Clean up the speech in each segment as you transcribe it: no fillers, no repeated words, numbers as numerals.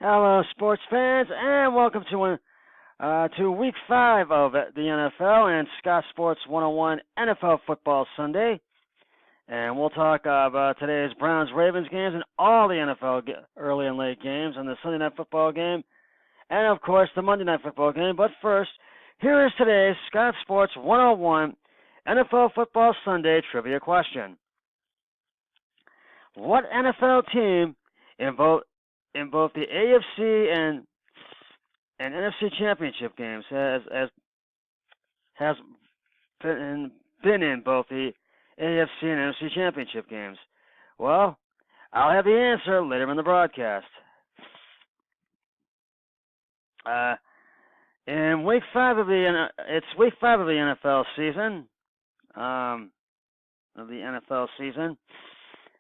Hello, sports fans, and welcome to Week 5 of the NFL and Scott Sports 101 NFL Football Sunday. And we'll talk about today's Browns-Ravens games and all the NFL early and late games and the Sunday Night Football game, and of course the Monday Night Football game. But first, here is today's Scott Sports 101 NFL Football Sunday trivia question. What NFL team in both the AFC and NFC championship games has been in both the AFC and NFC championship games? Well, I'll have the answer later in the broadcast. In week 5 of the NFL season,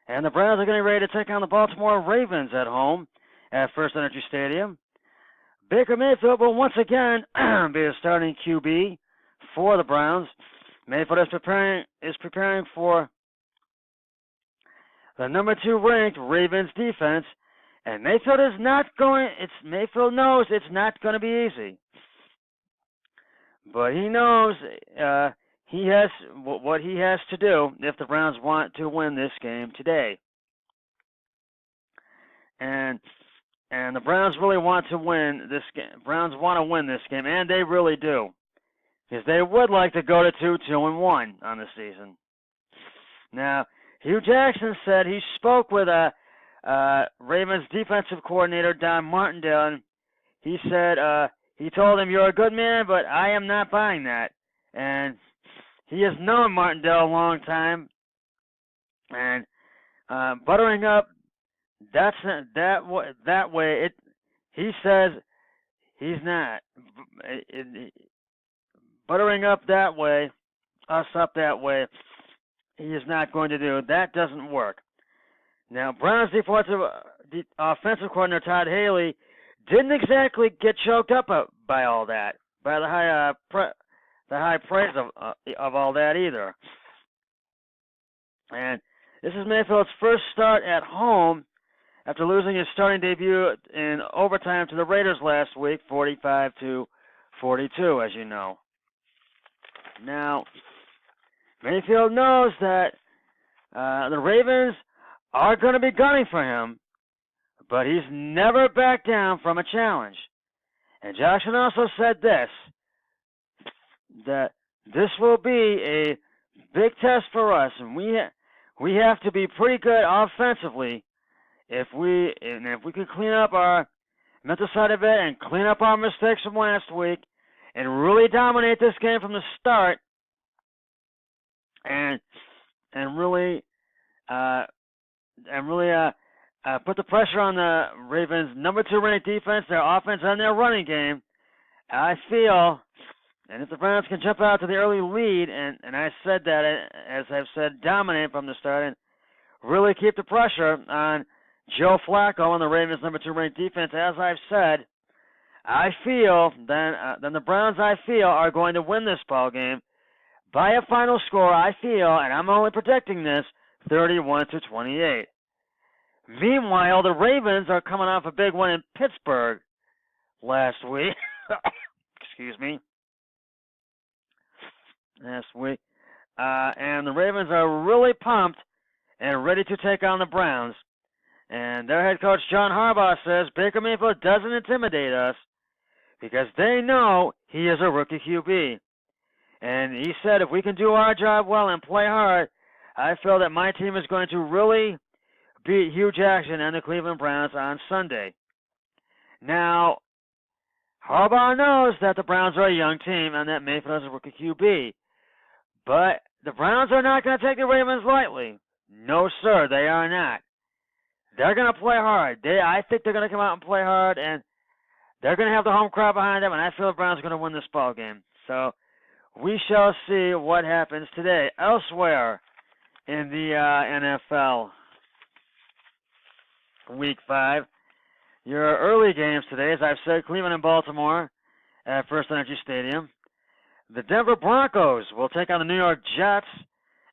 and the Browns are getting ready to take on the Baltimore Ravens at home at First Energy Stadium. Baker Mayfield will once again be the starting QB for the Browns. Mayfield is preparing for the number 2 ranked Ravens defense, and Mayfield knows it's not going to be easy. But he knows what he has to do if the Browns want to win this game today. And the Browns really want to win this game. Browns want to win this game, and they really do. Because they would like to go to 2-1 on the season. Now, Hugh Jackson said he spoke with Ravens defensive coordinator Don Martindale, and he said he told him, "You're a good man, but I am not buying that." And he has known Martindale a long time, and buttering up that way. He says he's not buttering up that way, us up that way. He is not going to do. That doesn't work. Now, Browns offensive coordinator Todd Haley didn't exactly get choked up by all that, by the high praise of all that either. And this is Mayfield's first start at home after losing his starting debut in overtime to the Raiders last week, 45-42, as you know. Now, Mayfield knows that the Ravens are going to be gunning for him, but he's never backed down from a challenge. And Joshua also said that this will be a big test for us, and we have to be pretty good offensively if we can clean up our mental side of it and clean up our mistakes from last week and really dominate this game from the start and really put the pressure on the Ravens' number 2 ranked defense, their offense, and their running game. I feel, and if the Browns can jump out to the early lead, and I said that, as I've said, dominate from the start and really keep the pressure on Joe Flacco and the Ravens' number 2 ranked defense, as I've said, I feel then the Browns, are going to win this ball game by a final score, and I'm only predicting this, 31-28. Meanwhile, the Ravens are coming off a big win in Pittsburgh last week. Excuse me. Last week. And the Ravens are really pumped and ready to take on the Browns. And their head coach, John Harbaugh, says Baker Mayfield doesn't intimidate us because they know he is a rookie QB. And he said, if we can do our job well and play hard, I feel that my team is going to really beat Hugh Jackson and the Cleveland Browns on Sunday. Now, Harbaugh knows that the Browns are a young team and that Mayfield is a rookie QB. But the Browns are not going to take the Ravens lightly. No, sir, they are not. They're going to play hard. I think they're going to come out and play hard, and they're going to have the home crowd behind them, and I feel the Browns are going to win this ball game. So we shall see what happens today. Elsewhere in the NFL, Week 5, your early games today, as I've said, Cleveland and Baltimore at First Energy Stadium. The Denver Broncos will take on the New York Jets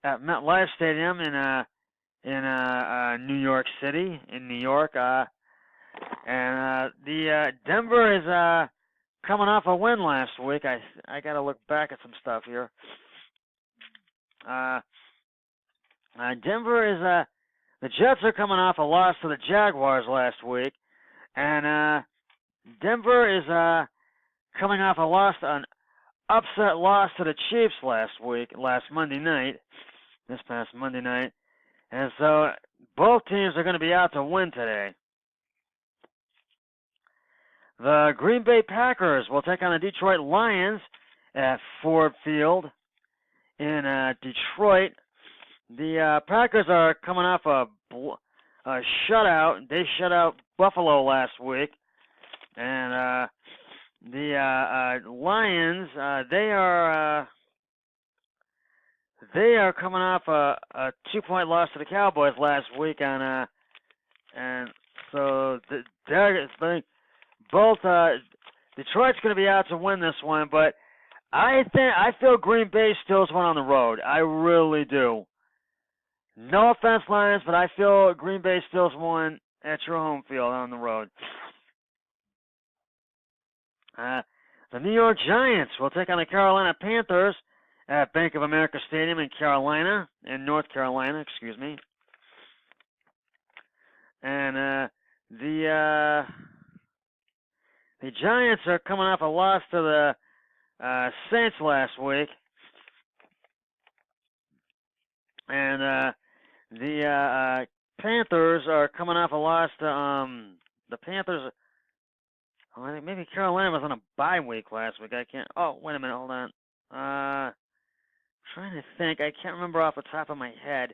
at MetLife Stadium in New York City, in New York. And the Denver is coming off a win last week. I got to look back at some stuff here. Denver is the Jets are coming off a loss to the Jaguars last week, and Denver is coming off an upset loss to the Chiefs last Monday night, this past Monday night, and so both teams are going to be out to win today. The Green Bay Packers will take on the Detroit Lions at Ford Field in Detroit. The Packers are coming off a shutout. They shut out Buffalo last week, and the Lions they are coming off a 2-point loss to the Cowboys last week, and so both Detroit's going to be out to win this one, but I feel Green Bay steals one on the road. I really do. No offense, Lions, but I feel Green Bay steals one at your home field on the road. The New York Giants will take on the Carolina Panthers at Bank of America Stadium in North Carolina, excuse me. And the Giants are coming off a loss to the Saints last week, and the Panthers are coming off a loss to the Panthers. Oh, I think maybe Carolina was on a bye week last week. I can't. Oh, wait a minute. Hold on. Trying to think. I can't remember off the top of my head.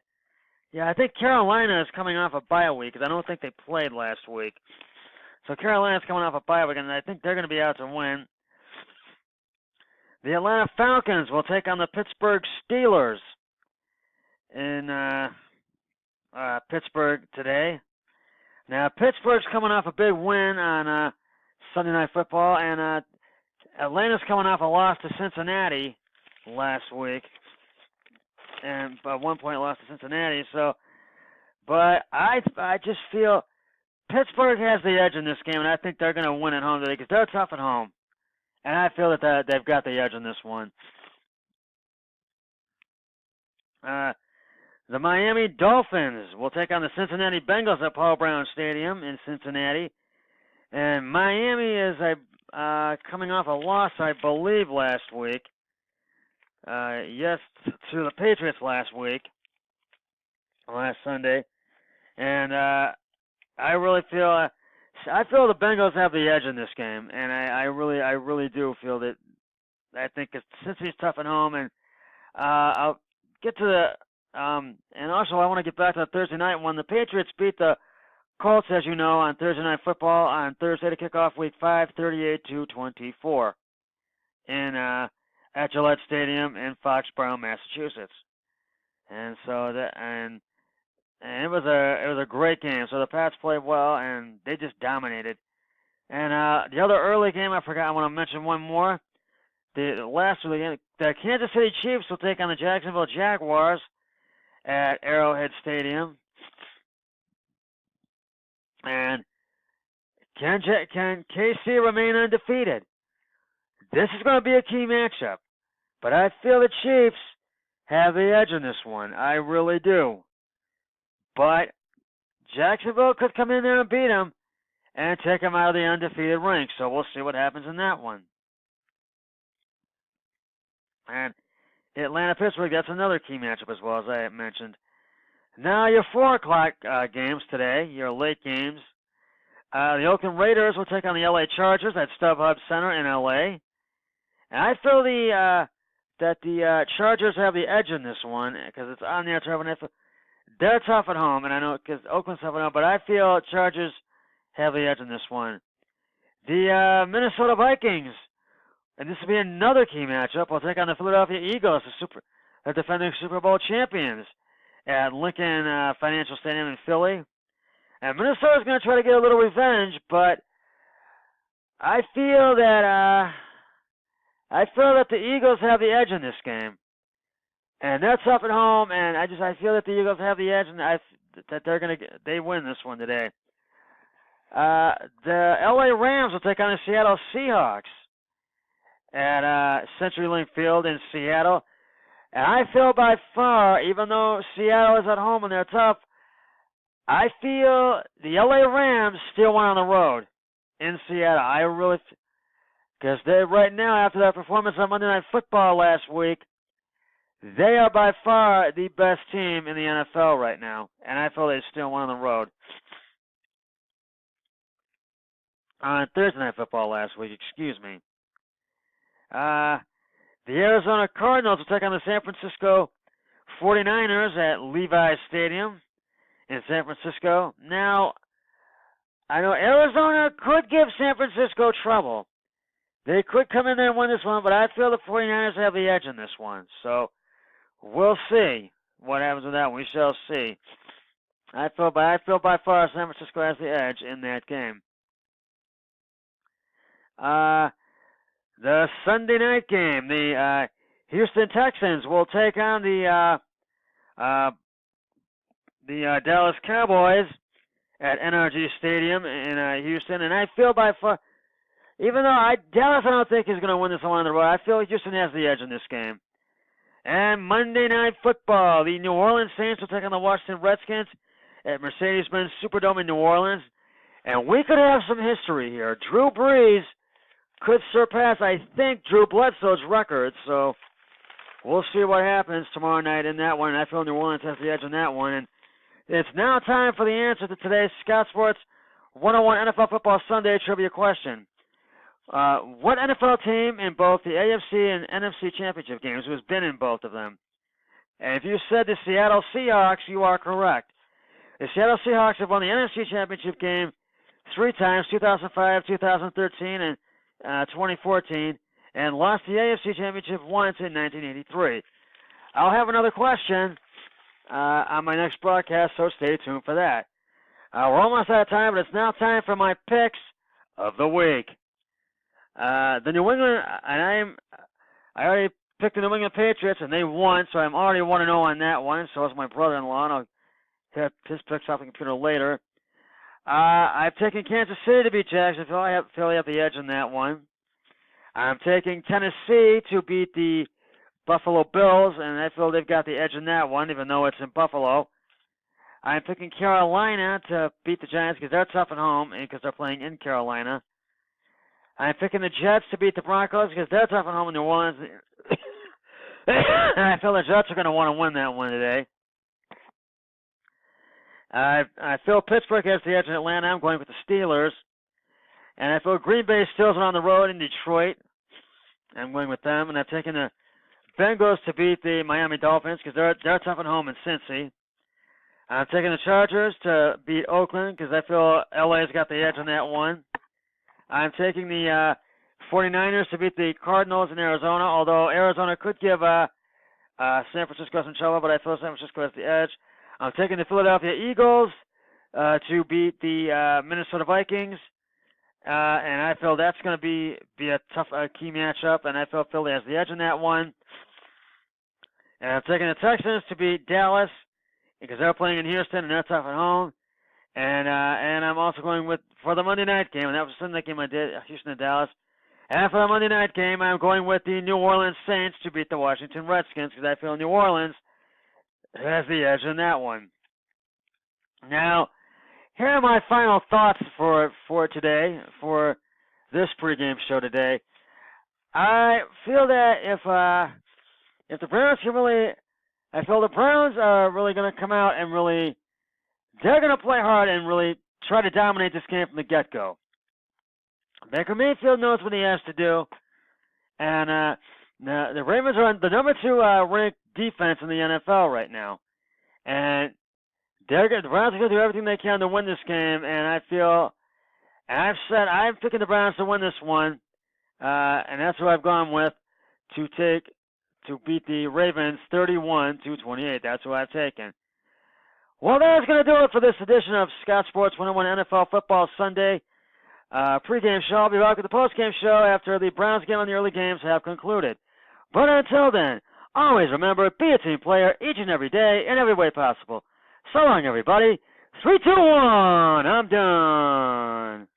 Yeah, I think Carolina is coming off a bye week because I don't think they played last week. So Carolina's coming off a bye week, and I think they're going to be out to win. The Atlanta Falcons will take on the Pittsburgh Steelers in Pittsburgh today. Now, Pittsburgh's coming off a big win on Sunday Night Football, and Atlanta's coming off a loss to Cincinnati last week, and a 1-point loss to Cincinnati. So, but I just feel Pittsburgh has the edge in this game, and I think they're going to win at home today because they're tough at home, and I feel that they've got the edge in this one. The Miami Dolphins will take on the Cincinnati Bengals at Paul Brown Stadium in Cincinnati. And Miami is coming off a loss, I believe, last week. Yes, to the Patriots last Sunday. And I really feel the Bengals have the edge in this game, and I really do feel that. I think Cincy's tough at home, and I'll get to the and also I want to get back to the Thursday night when the Patriots beat the Colts, as you know, on Thursday Night Football on Thursday to kick off Week 5, 38-24, at Gillette Stadium in Foxborough, Massachusetts. And so and it was a great game. So the Pats played well and they just dominated. And the other early game I forgot. I want to mention one more. The last early game, the Kansas City Chiefs will take on the Jacksonville Jaguars at Arrowhead Stadium. And can KC remain undefeated? This is going to be a key matchup. But I feel the Chiefs have the edge in this one. I really do. But Jacksonville could come in there and beat them and take them out of the undefeated ranks. So we'll see what happens in that one. And Atlanta-Pittsburgh, that's another key matchup as well, as I mentioned. Now your 4 o'clock games today, your late games. The Oakland Raiders will take on the LA Chargers at StubHub Center in LA. And I feel that the Chargers have the edge in this one because it's on their turf. And they're tough at home, and I know because Oakland's tough at home, but I feel Chargers have the edge in this one. The Minnesota Vikings, and this will be another key matchup, will take on the Philadelphia Eagles, the defending Super Bowl champions, at Lincoln Financial Stadium in Philly. And Minnesota's going to try to get a little revenge, but I feel that the Eagles have the edge in this game. And they're tough at home, and I feel that the Eagles have the edge, and that they win this one today. The LA Rams will take on the Seattle Seahawks at CenturyLink Field in Seattle. And I feel by far, even though Seattle is at home and they're tough, I feel the LA Rams still won on the road in Seattle. I really, because they right now, after that performance on Monday Night Football last week, they are by far the best team in the NFL right now, and I feel they still won on the road. On Thursday Night Football last week, excuse me. The Arizona Cardinals will take on the San Francisco 49ers at Levi's Stadium in San Francisco. Now, I know Arizona could give San Francisco trouble. They could come in there and win this one, but I feel the 49ers have the edge in this one. So, we'll see what happens with that one. We shall see. I feel by far San Francisco has the edge in that game. The Sunday night game, the Houston Texans will take on the Dallas Cowboys at NRG Stadium in Houston, and I feel by far, even though Dallas I don't think is going to win this one on the road, I feel Houston has the edge in this game. And Monday Night Football, the New Orleans Saints will take on the Washington Redskins at Mercedes-Benz Superdome in New Orleans, and we could have some history here. Drew Brees could surpass, I think, Drew Bledsoe's record, so we'll see what happens tomorrow night in that one. I feel New Orleans has the edge on that one. And it's now time for the answer to today's Scott Sports 101 NFL Football Sunday trivia question. What NFL team in both the AFC and NFC championship games has been in both of them? And if you said the Seattle Seahawks, you are correct. The Seattle Seahawks have won the NFC championship game 3 times, 2005, 2013, and 2014, and lost the AFC Championship once in 1983. I'll have another question on my next broadcast, so stay tuned for that. We're almost out of time, but it's now time for my picks of the week. The New England, and I already picked the New England Patriots, and they won, so I'm already 1-0 on that one. So is my brother-in-law, and I'll have his picks off the computer later. I've taken Kansas City to beat Jacksonville. I have Philly up the edge on that one. I'm taking Tennessee to beat the Buffalo Bills, and I feel they've got the edge in that one, even though it's in Buffalo. I'm picking Carolina to beat the Giants because they're tough at home and because they're playing in Carolina. I'm picking the Jets to beat the Broncos because they're tough at home in New Orleans. And I feel the Jets are going to want to win that one today. I feel Pittsburgh has the edge in Atlanta. I'm going with the Steelers. And I feel Green Bay Steelers are on the road in Detroit. I'm going with them. And I'm taking the Bengals to beat the Miami Dolphins because they're tough at home in Cincy. I'm taking the Chargers to beat Oakland because I feel LA's got the edge on that one. I'm taking the 49ers to beat the Cardinals in Arizona, although Arizona could give San Francisco some trouble, but I feel San Francisco has the edge. I'm taking the Philadelphia Eagles to beat the Minnesota Vikings, and I feel that's going to be a tough key matchup, and I feel Philly has the edge in that one. And I'm taking the Texans to beat Dallas because they're playing in Houston and they're tough at home. And I'm also going for the Monday night game, and that was the Sunday night game I did, Houston and Dallas. And for the Monday night game, I'm going with the New Orleans Saints to beat the Washington Redskins because I feel New Orleans has the edge in that one. Now, here are my final thoughts for today, for this pregame show today. I feel that if the Browns can really, I feel the Browns are really going to come out and really, they're going to play hard and really try to dominate this game from the get-go. Baker Mayfield knows what he has to do, and the Ravens are the number 2 ranked defense in the NFL right now, and the Browns are going to do everything they can to win this game. And I feel, and I've said I'm picking the Browns to win this one, and that's what I've gone with to beat the Ravens 31-28. That's what I've taken. Well, that's going to do it for this edition of Scott Sports 101 NFL Football Sunday pregame show. I'll be back with the postgame show after the Browns game and the early games have concluded. But until then, always remember, be a team player each and every day in every way possible. So long, everybody. 3, 2, 1. I'm done.